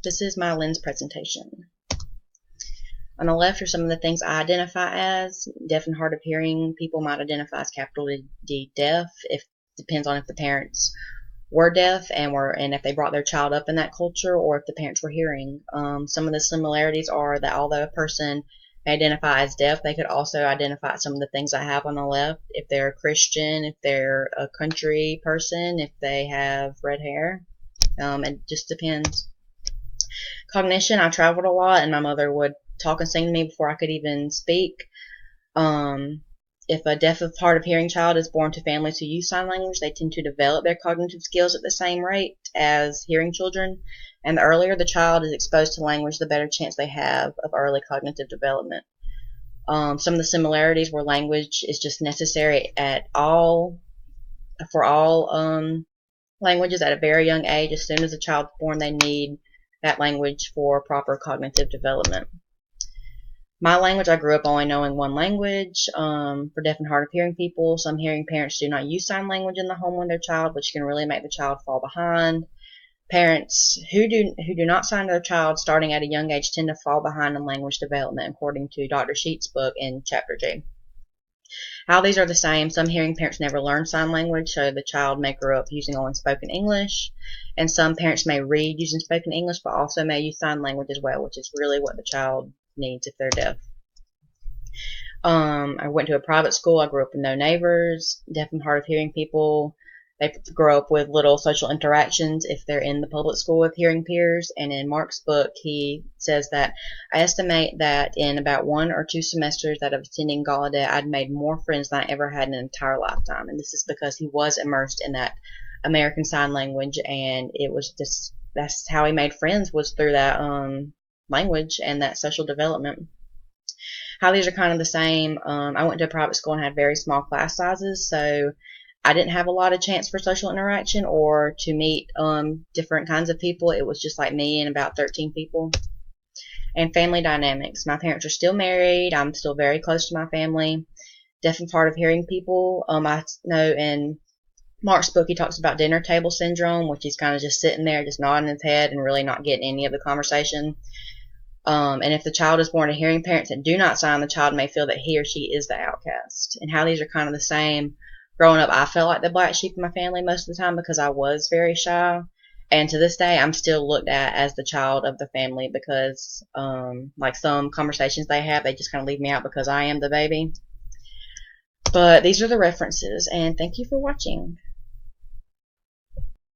This is my lens presentation. On the left are some of the things I identify as. Deaf and hard of hearing people might identify as capital D deaf. It depends on if the parents were deaf and if they brought their child up in that culture, or if the parents were hearing. Some of the similarities are that although a person may identify as deaf, they could also identify some of the things I have on the left. If they're a Christian, if they're a country person, if they have red hair. It just depends. Cognition, I traveled a lot, and my mother would talk and sing to me before I could even speak. If a deaf of hard of hearing child is born to families who use sign language, they tend to develop their cognitive skills at the same rate as hearing children. And the earlier the child is exposed to language, the better chance they have of early cognitive development. Some of the similarities were language is just necessary for all languages at a very young age. As soon as a child is born, they need that language for proper cognitive development. My language, I grew up only knowing one language. For deaf and hard of hearing people, some hearing parents do not use sign language in the home with their child, which can really make the child fall behind. Parents who do not sign their child starting at a young age tend to fall behind in language development, according to Dr. Sheets' book in Chapter G. How these are the same: some hearing parents never learn sign language, so the child may grow up using only spoken English, and some parents may read using spoken English, but also may use sign language as well, which is really what the child needs if they're deaf. I went to a private school. I grew up with no neighbors. Deaf and hard of hearing people, they grow up with little social interactions if they're in the public school with hearing peers. And in Mark's book, he says that I estimate that in about 1 or 2 semesters that of attending Gallaudet, I'd made more friends than I ever had in an entire lifetime. And this is because he was immersed in that American Sign Language, and it was just, that's how he made friends, was through that language and that social development. How these are kind of the same. I went to a private school and had very small class sizes, so I didn't have a lot of chance for social interaction or to meet different kinds of people. It was just like me and about 13 people. And family dynamics. My parents are still married. I'm still very close to my family. Deaf and hard of hearing people. I know in Mark's book he talks about dinner table syndrome, which he's kind of just sitting there, just nodding his head and really not getting any of the conversation. And if the child is born to hearing parents that do not sign, the child may feel that he or she is the outcast. And how these are kind of the same. Growing up, I felt like the black sheep in my family most of the time because I was very shy. And to this day, I'm still looked at as the child of the family because, like some conversations they have, they just kind of leave me out because I am the baby. But these are the references, and thank you for watching.